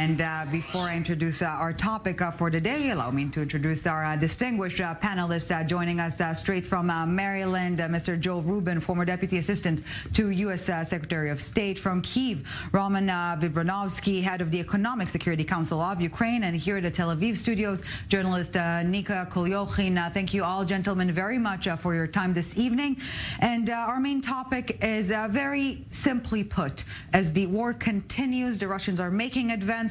And before I introduce our topic for today, allow me to introduce our distinguished panelist joining us straight from Maryland, Mr. Joel Rubin, former Deputy Assistant to U.S. Secretary of State from Kyiv, Roman Vybranovsky, head of the Economic Security Council of Ukraine, and here at the Tel Aviv studios, journalist Nika Kolyohin. Thank you all, gentlemen, very much for your time this evening. And our main topic is very simply put, as the war continues, the Russians are making advancements.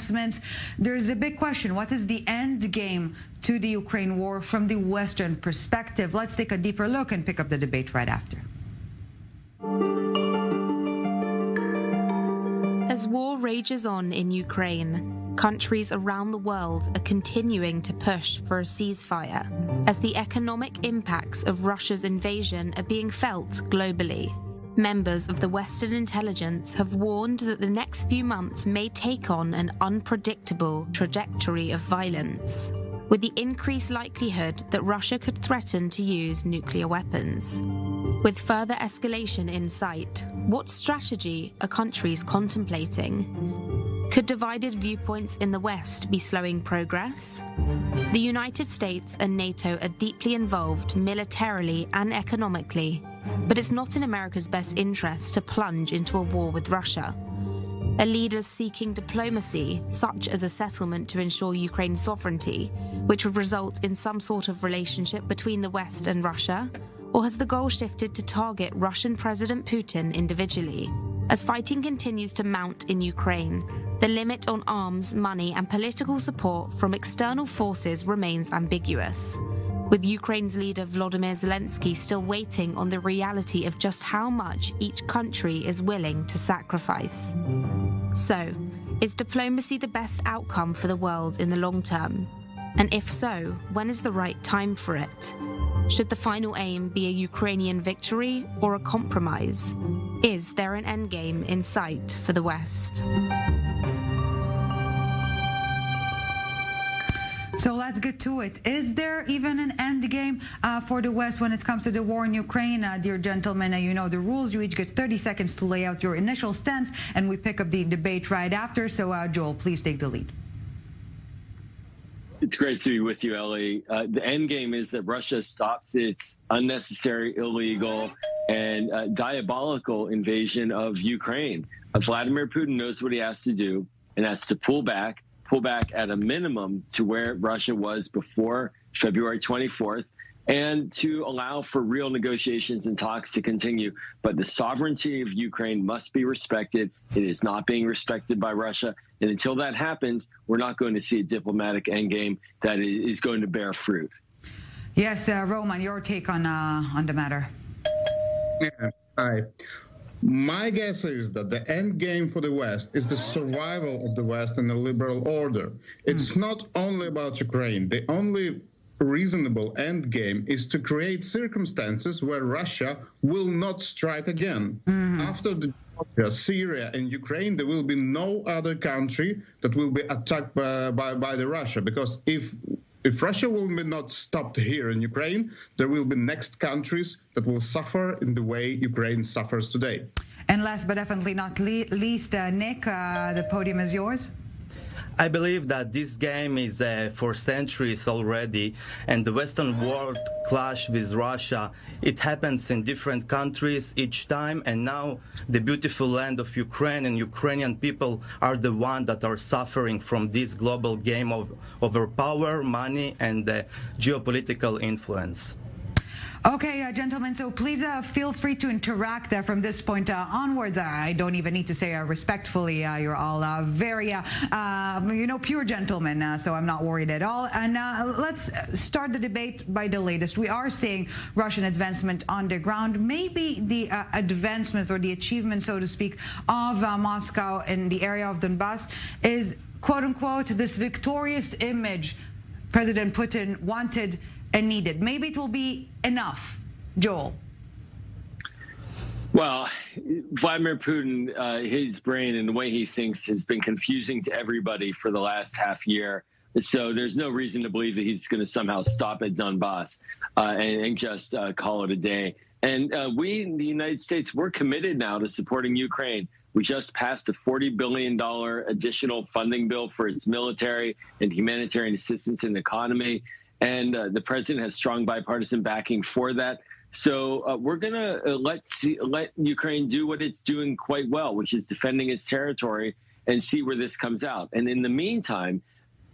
There's a big question. What is the end game to the Ukraine war from the Western perspective? Let's take a deeper look and pick up the debate right after. As war rages on in Ukraine, countries around the world are continuing to push for a ceasefire as the economic impacts of Russia's invasion are being felt globally. Members of the Western intelligence have warned that the next few months may take on an unpredictable trajectory of violence, with the increased likelihood that Russia could threaten to use nuclear weapons. With further escalation in sight, what strategy are countries contemplating? Could divided viewpoints in the West be slowing progress? The United States and NATO are deeply involved militarily and economically, but it's not in America's best interest to plunge into a war with Russia. Are leaders seeking diplomacy, such as a settlement to ensure Ukraine's sovereignty, which would result in some sort of relationship between the West and Russia? Or has the goal shifted to target Russian President Putin individually? As fighting continues to mount in Ukraine, the limit on arms, money, and political support from external forces remains ambiguous, with Ukraine's leader Volodymyr Zelensky still waiting on the reality of just how much each country is willing to sacrifice. So, is diplomacy the best outcome for the world in the long term? And if so, when is the right time for it? Should the final aim be a Ukrainian victory or a compromise? Is there an endgame in sight for the West? So let's get to it. Is there even an end game for the West when it comes to the war in Ukraine? Dear gentlemen, you know the rules. You each get 30 seconds to lay out your initial stance, and we pick up the debate right after. So, Joel, please take the lead. It's great to be with you, Ellie. The end game is that Russia stops its unnecessary, illegal, and diabolical invasion of Ukraine. Vladimir Putin knows what he has to do, and that's to pull back at a minimum to where Russia was before February 24th, and to allow for real negotiations and talks to continue. But the sovereignty of Ukraine must be respected. It is not being respected by Russia. And until that happens, we're not going to see a diplomatic endgame that is going to bear fruit. Yes, Roman, your take on the matter. Yeah, hi. My guess is that the end game for the West is the survival of the West and the liberal order. It's not only about Ukraine. The only reasonable end game is to create circumstances where Russia will not strike again. After the Syria and Ukraine, there will be no other country that will be attacked by the Russia, because if Russia will be not stopped here in Ukraine, there will be next countries that will suffer in the way Ukraine suffers today. And last but definitely not least, Nick, the podium is yours. I believe that this game is for centuries already, and the Western world clash with Russia. It happens in different countries each time, and now the beautiful land of Ukraine and Ukrainian people are the ones that are suffering from this global game of over power, money, and geopolitical influence. Okay, gentlemen, so please feel free to interact from this point onwards. I don't even need to say respectfully. You're all very, pure gentlemen, so I'm not worried at all. And let's start the debate by the latest. We are seeing Russian advancement on the ground. Maybe the advancement or the achievement, so to speak, of Moscow in the area of Donbass is, quote unquote, this victorious image President Putin wanted and needed. Maybe it will be enough. Joel. Well, Vladimir Putin, his brain and the way he thinks has been confusing to everybody for the last half year. So there's no reason to believe that he's going to somehow stop at Donbass and just call it a day. And we in the United States, we're committed now to supporting Ukraine. We just passed a $40 billion additional funding bill for its military and humanitarian assistance in the economy. And the president has strong bipartisan backing for that. So we're going to let Ukraine do what it's doing quite well, which is defending its territory, and see where this comes out. And in the meantime,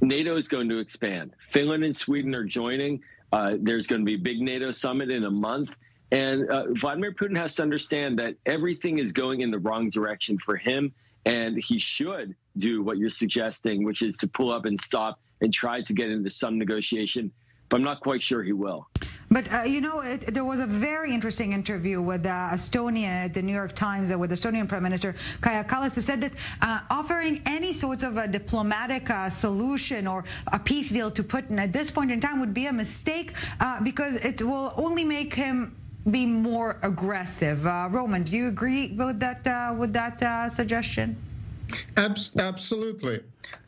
NATO is going to expand. Finland and Sweden are joining. There's going to be a big NATO summit in a month. And Vladimir Putin has to understand that everything is going in the wrong direction for him. And he should do what you're suggesting, which is to pull up and stop and try to get into some negotiation. But I'm not quite sure he will. But, there was a very interesting interview with Estonia at the New York Times with Estonian Prime Minister Kaja Kallas, who said that offering any sorts of a diplomatic solution or a peace deal to Putin at this point in time would be a mistake because it will only make him be more aggressive. Roman, do you agree with that suggestion? Absolutely.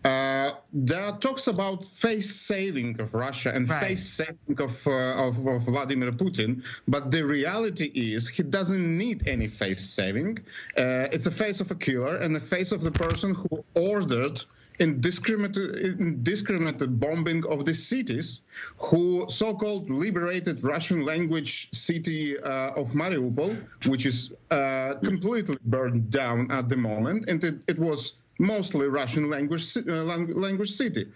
There are talks about face-saving of Russia and face-saving of Vladimir Putin, but the reality is he doesn't need any face-saving. It's a face of a killer and the face of the person who ordered indiscriminate bombing of the cities, who so-called liberated Russian language city of Mariupol, which is completely burned down at the moment, and it was mostly Russian language city.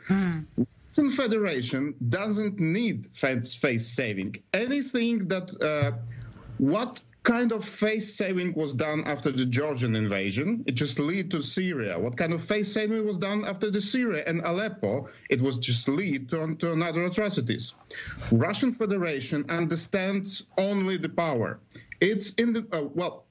Russian Federation doesn't need face saving. Anything that what kind of face saving was done after the Georgian invasion? It just lead to Syria. What kind of face saving was done after the Syria and Aleppo? It was just lead to another atrocities. Russian Federation understands only the power. It's in the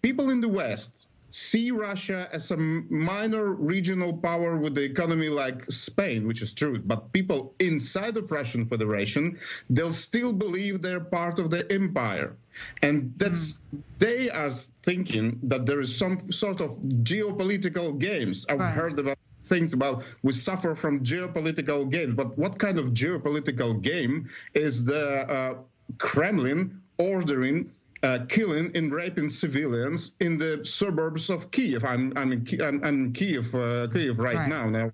people in the West see Russia as a minor regional power with the economy like Spain, which is true. But people inside of Russian Federation, they'll still believe they're part of the empire. And they are thinking that there is some sort of geopolitical games. I've heard about things about we suffer from geopolitical games. But what kind of geopolitical game is the Kremlin ordering killing and raping civilians in the suburbs of Kiev? I'm in Kiev right now,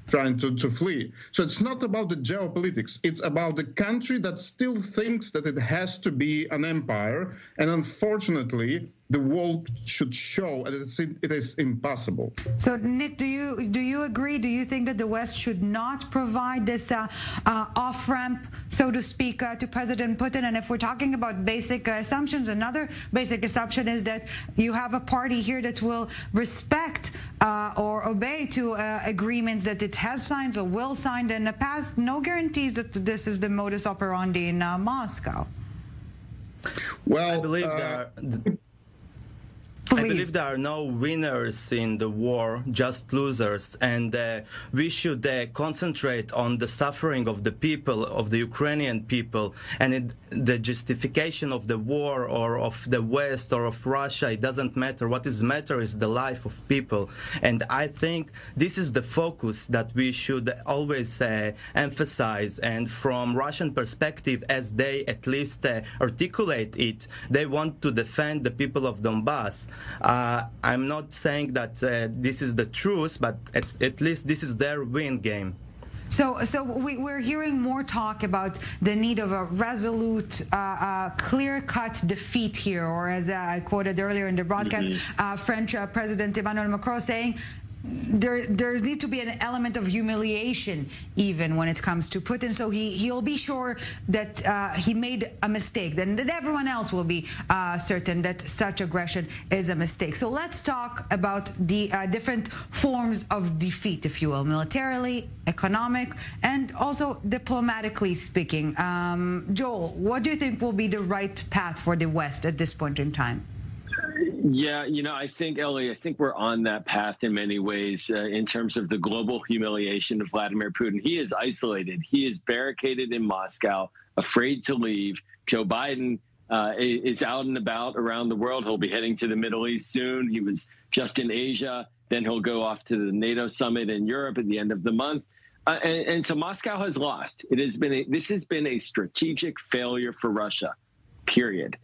trying to flee. So it's not about the geopolitics. It's about the country that still thinks that it has to be an empire. And unfortunately, the world should show that it is impossible. So, Nick, do you agree? Do you think that the West should not provide this off-ramp, so to speak, to President Putin? And if we're talking about basic assumptions, another basic assumption is that you have a party here that will respect or obey to agreements that it has signed or will sign in the past. No guarantees that this is the modus operandi in Moscow. Well, I believe there are no winners in the war, just losers, and we should concentrate on the suffering of the people, of the Ukrainian people, and the justification of the war or of the West or of Russia. It doesn't matter. What is matter is the life of people, and I think this is the focus that we should always emphasize. And from Russian perspective, as they at least articulate it, they want to defend the people of Donbass. I'm not saying that this is the truth, but at least this is their win game. So we're hearing more talk about the need of a resolute, clear-cut defeat here, or as I quoted earlier in the broadcast, French President Emmanuel Macron saying, there needs to be an element of humiliation even when it comes to Putin. So he'll be sure that he made a mistake, then that everyone else will be certain that such aggression is a mistake. So let's talk about the different forms of defeat, if you will, militarily, economic, and also diplomatically speaking. Joel, what do you think will be the right path for the West at this point in time? Yeah, I think, Ellie, we're on that path in many ways in terms of the global humiliation of Vladimir Putin. He is isolated. He is barricaded in Moscow, afraid to leave. Joe Biden is out and about around the world. He'll be heading to the Middle East soon. He was just in Asia. Then he'll go off to the NATO summit in Europe at the end of the month. And so Moscow has lost. This has been a strategic failure for Russia, period.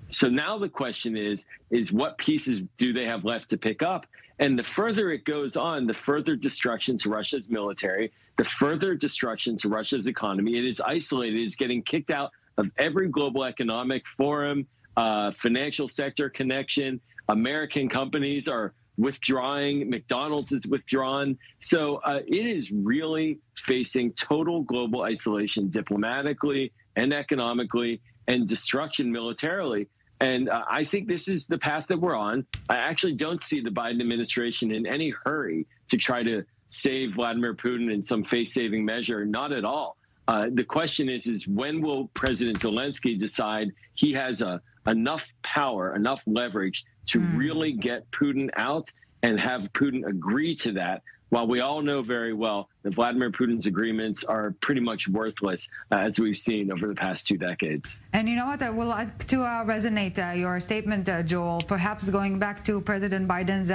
So now the question is what pieces do they have left to pick up? And the further it goes on, the further destruction to Russia's military, the further destruction to Russia's economy. It is isolated. It is getting kicked out of every global economic forum, financial sector connection. American companies are withdrawing. McDonald's is withdrawn. So it is really facing total global isolation diplomatically and economically and destruction militarily. And I think this is the path that we're on. I actually don't see the Biden administration in any hurry to try to save Vladimir Putin in some face-saving measure. Not at all. The question is when will President Zelensky decide he has enough power, enough leverage to really get Putin out and have Putin agree to that? While we all know very well that Vladimir Putin's agreements are pretty much worthless, as we've seen over the past 2 decades. And you know what? I would like to resonate your statement, Joel, perhaps going back to President Biden's,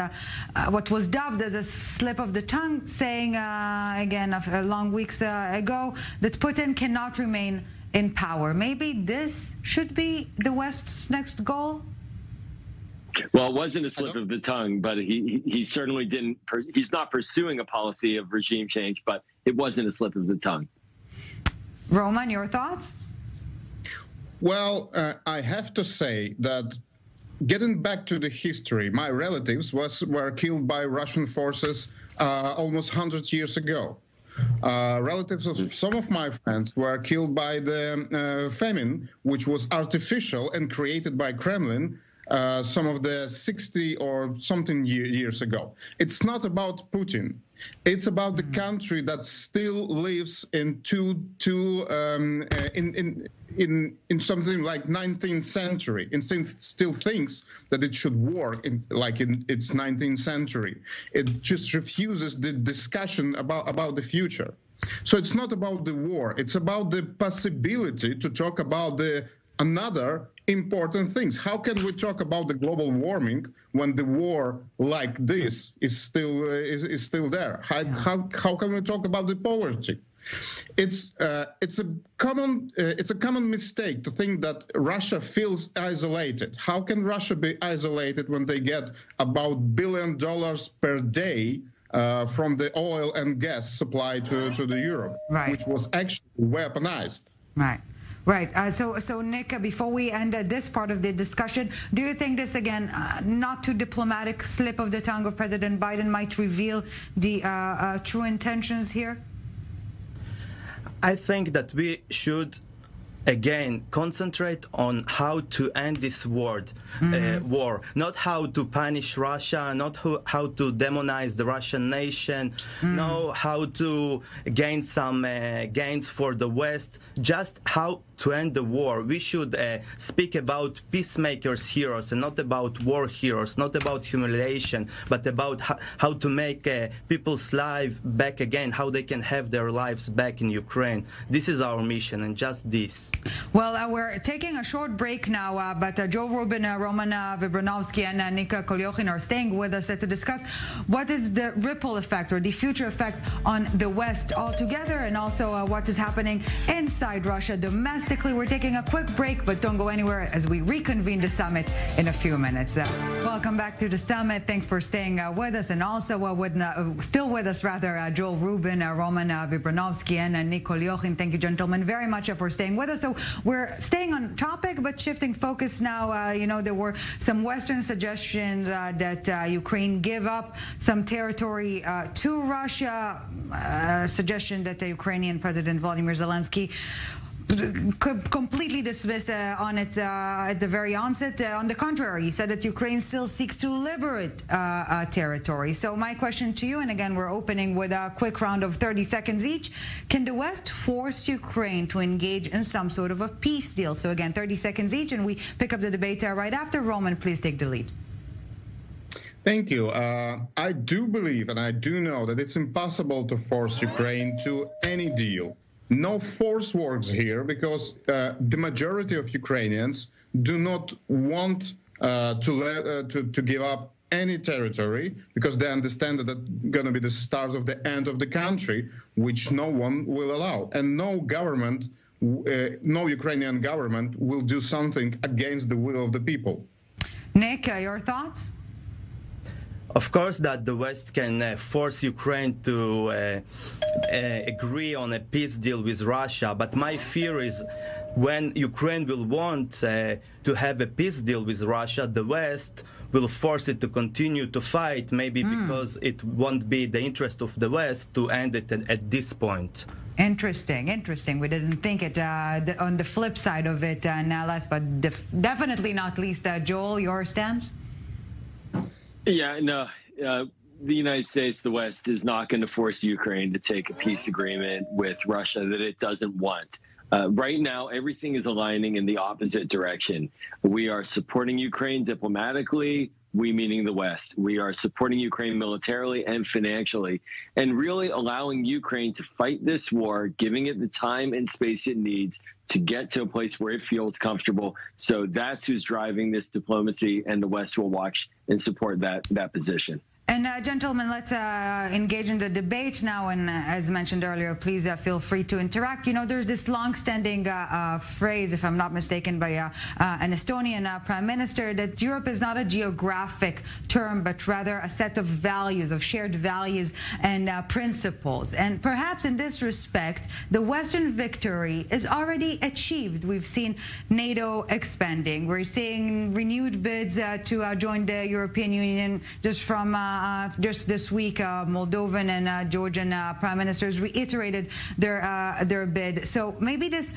what was dubbed as a slip of the tongue, saying, again, long weeks ago, that Putin cannot remain in power. Maybe this should be the West's next goal? Well, it wasn't a slip of the tongue, but he certainly didn't. He's not pursuing a policy of regime change, but it wasn't a slip of the tongue. Roman, your thoughts? Well, I have to say that getting back to the history, my relatives were killed by Russian forces almost 100 years ago. Relatives of some of my friends were killed by the famine, which was artificial and created by Kremlin some of the 60 or something years ago. It's not about Putin. It's about the country that still lives in in something like 19th century, and still thinks that it should work in its 19th century. It just refuses the discussion about the future. So it's not about the war. It's about the possibility to talk about another important things. How can we talk about the global warming when the war like this is still there? How can we talk about the poverty? It's a common mistake to think that Russia feels isolated. How can Russia be isolated when they get about $1 billion per day from the oil and gas supply to the Europe, right, which was actually weaponized? Right. Right. So Nick, before we end this part of the discussion, do you think this, again, not too diplomatic slip of the tongue of President Biden might reveal the true intentions here? I think that we should, again, concentrate on how to end this war, not how to punish Russia, not how to demonize the Russian nation, no how to gain some gains for the West, just how to end the war. We should speak about peacemakers, heroes, and not about war heroes, not about humiliation, but about how to make people's lives back again, how they can have their lives back in Ukraine. This is our mission, and just this. Well, we're taking a short break now, but Joe Rubin, Roman Vybranovsky, and Nick Kolyohin are staying with us to discuss what is the ripple effect or the future effect on the West altogether, and also what is happening inside Russia domestically. We're taking a quick break, but don't go anywhere as we reconvene the summit in a few minutes. Welcome back to the summit. Thanks for staying with us, and also still with us, Joel Rubin, Roman Vybranovsky, and Nick Kolyohin. Thank you, gentlemen, very much for staying with us. So we're staying on topic, but shifting focus now. There were some Western suggestions that Ukraine give up some territory to Russia. Suggestion that the Ukrainian President Volodymyr Zelensky completely dismissed at the very onset. On the contrary, he said that Ukraine still seeks to liberate territory. So my question to you, and again, we're opening with a quick round of 30 seconds each. Can the West force Ukraine to engage in some sort of a peace deal? So again, 30 seconds each, and we pick up the debate right after. Roman, please take the lead. Thank you. I do believe and I do know that it's impossible to force Ukraine to any deal. No force works here because the majority of Ukrainians do not want to give up any territory because they understand that that's going to be the start of the end of the country, which no one will allow. And no government, no Ukrainian government will do something against the will of the people. Nick, your thoughts? Of course, that the West can force Ukraine to agree on a peace deal with Russia, but my fear is when Ukraine will want to have a peace deal with Russia, the West will force it to continue to fight, maybe because it won't be the interest of the West to end it at this point. Interesting. We didn't think it on the flip side of it, now last, but definitely not least. Joel, your stance? Yeah, no. The United States, the West, is not going to force Ukraine to take a peace agreement with Russia that it doesn't want. Right now, everything is aligning in the opposite direction. We are supporting Ukraine diplomatically, we meaning the West. We are supporting Ukraine militarily and financially, and really allowing Ukraine to fight this war, giving it the time and space it needs to get to a place where it feels comfortable. So that's who's driving this diplomacy, and the West will watch and support that position. And gentlemen, let's engage in the debate now. And as mentioned earlier, please feel free to interact. You know, there's this long-standing phrase, if I'm not mistaken, by an Estonian prime minister, that Europe is not a geographic term, but rather a set of values, of shared values and principles. And perhaps in this respect, the Western victory is already achieved. We've seen NATO expanding. We're seeing renewed bids to join the European Union just from just this week. Moldovan and Georgian prime ministers reiterated their bid. So maybe this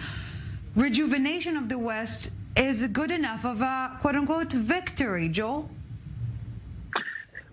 rejuvenation of the West is good enough of a quote-unquote victory, Joel?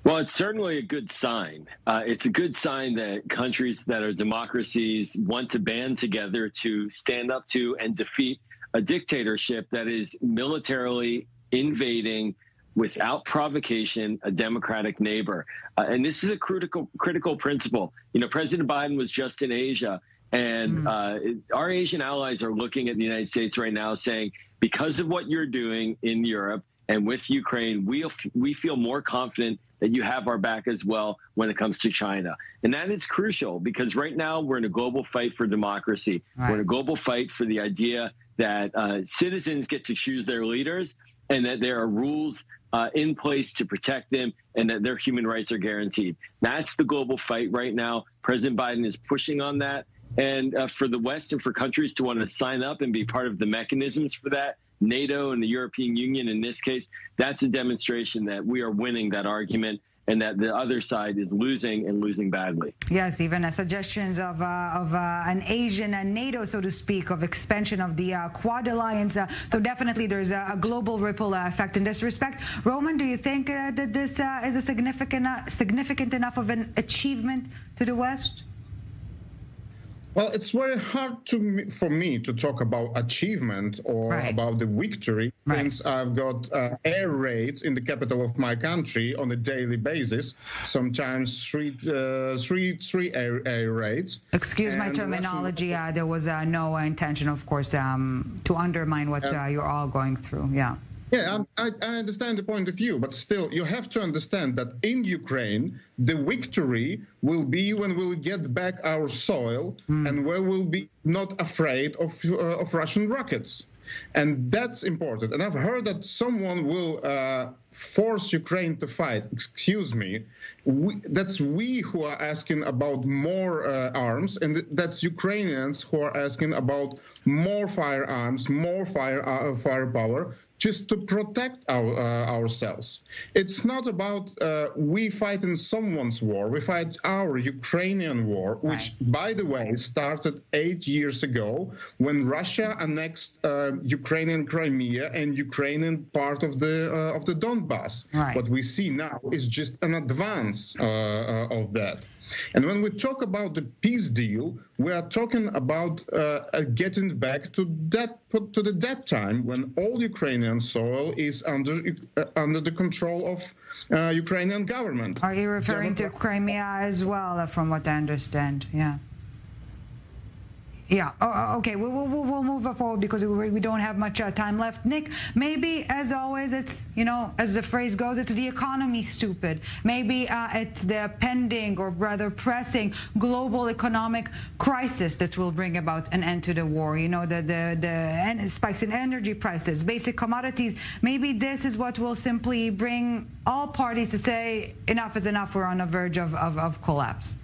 Well, it's certainly a good sign. It's a good sign that countries that are democracies want to band together to stand up to and defeat a dictatorship that is militarily invading without provocation a democratic neighbor. And this is a critical principle. You know, President Biden was just in Asia, and our Asian allies are looking at the United States right now saying, because of what you're doing in Europe and with Ukraine, we feel more confident that you have our back as well when it comes to China. And that is crucial, because right now we're in a global fight for democracy. Right. We're in a global fight for the idea that citizens get to choose their leaders, and that there are rules in place to protect them, and that their human rights are guaranteed. That's the global fight right now. President Biden is pushing on that. And for the West and for countries to want to sign up and be part of the mechanisms for that, NATO and the European Union in this case, that's a demonstration that we are winning that argument, and that the other side is losing, and losing badly. Yes, even suggestions of an Asian NATO, so to speak, of expansion of the Quad Alliance. So definitely there's a global ripple effect in this respect. Roman, do you think that this is a significant enough of an achievement to the West? Well, it's very hard for me to talk about achievement or about the victory, since I've got air raids in the capital of my country on a daily basis, sometimes three air raids. Excuse my terminology. There was no intention, of course, to undermine what you're all going through. Yeah. Yeah, I understand the point of view, but still, you have to understand that in Ukraine, the victory will be when we'll get back our soil and where we'll be not afraid of Russian rockets. And that's important. And I've heard that someone will force Ukraine to fight. Excuse me. That's we who are asking about more arms, and that's Ukrainians who are asking about more firearms, more firepower, just to protect ourselves. It's not about we fight in someone's war. We fight our Ukrainian war, which, by the way, started 8 years ago when Russia annexed Ukrainian Crimea and Ukrainian part of the Donbass. What we see now is just an advance of that. And when we talk about the peace deal, we are talking about getting back to that time when all Ukrainian soil is under the control of Ukrainian government. Are you referring to Crimea as well, from what I understand? Yeah. Yeah. Okay. We'll move forward because we don't have much time left. Nick, maybe as always, it's as the phrase goes, it's the economy, stupid. Maybe it's the pending or rather pressing global economic crisis that will bring about an end to the war. The spikes in energy prices, basic commodities. Maybe this is what will simply bring all parties to say enough is enough. We're on the verge of collapse.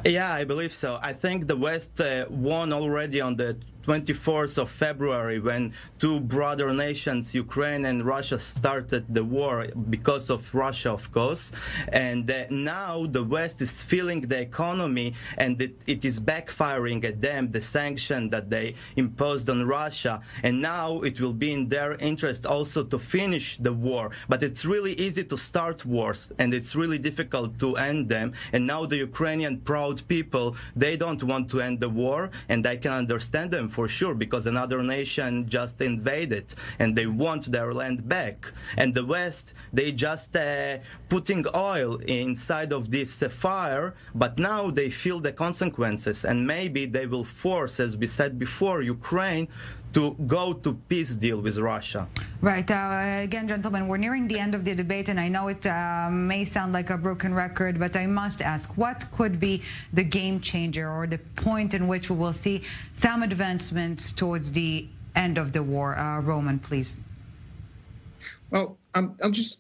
Yeah, I believe so. I think the West won already on the 24th of February when two brother nations, Ukraine and Russia, started the war because of Russia, of course. And now the West is feeling the economy and it is backfiring at them, the sanction that they imposed on Russia. And now it will be in their interest also to finish the war. But it's really easy to start wars and it's really difficult to end them. And now the Ukrainian proud people, they don't want to end the war, and I can understand them for sure, because another nation just invaded and they want their land back. And the West, they just putting oil inside of this fire, but now they feel the consequences, and maybe they will force, as we said before, Ukraine to go to peace deal with Russia. Right. Again, gentlemen, we're nearing the end of the debate, and I know it may sound like a broken record, but I must ask, what could be the game changer or the point in which we will see some advancements towards the end of the war? Roman, please. Well, I'm just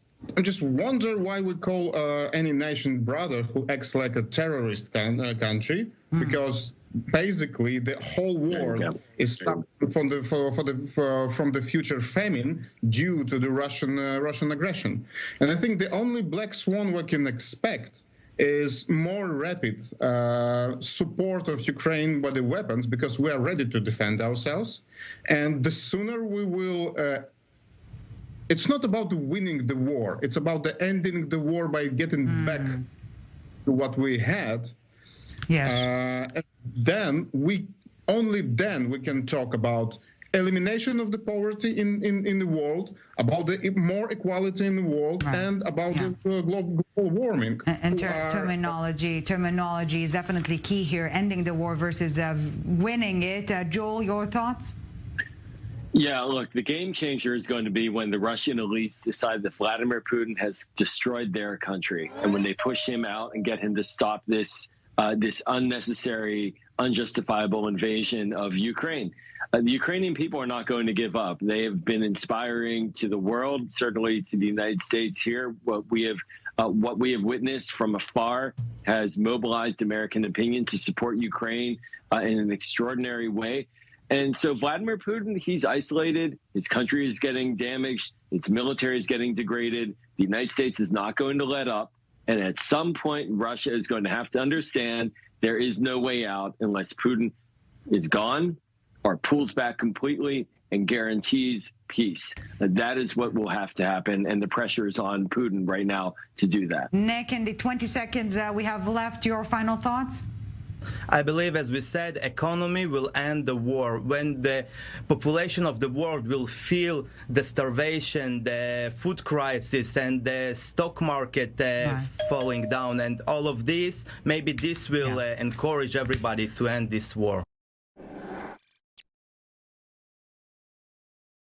wonder why we call any nation brother who acts like a terrorist country, because basically the whole world is suffering from the future famine due to the Russian aggression. And I think the only black swan we can expect is more rapid support of Ukraine by the weapons, because we are ready to defend ourselves. And the sooner we will it's not about winning the war, it's about the ending the war by getting back to what we had. Yes. Then we can talk about elimination of the poverty in the world, about the more equality in the world, and about the global warming. And terminology is definitely key here. Ending the war versus winning it. Joel, your thoughts? Yeah, look, the game changer is going to be when the Russian elites decide that Vladimir Putin has destroyed their country, and when they push him out and get him to stop this unnecessary, unjustifiable invasion of Ukraine. The Ukrainian people are not going to give up. They have been inspiring to the world, certainly to the United States here. What we have witnessed from afar has mobilized American opinion to support Ukraine in an extraordinary way. And so Vladimir Putin, he's isolated. His country is getting damaged. Its military is getting degraded. The United States is not going to let up. And at some point, Russia is going to have to understand there is no way out unless Putin is gone or pulls back completely and guarantees peace. That is what will have to happen, and the pressure is on Putin right now to do that. Nick, in the 20 seconds we have left, your final thoughts? I believe, as we said, economy will end the war when the population of the world will feel the starvation, the food crisis, and the stock market falling down, and all of this. Maybe this will encourage everybody to end this war.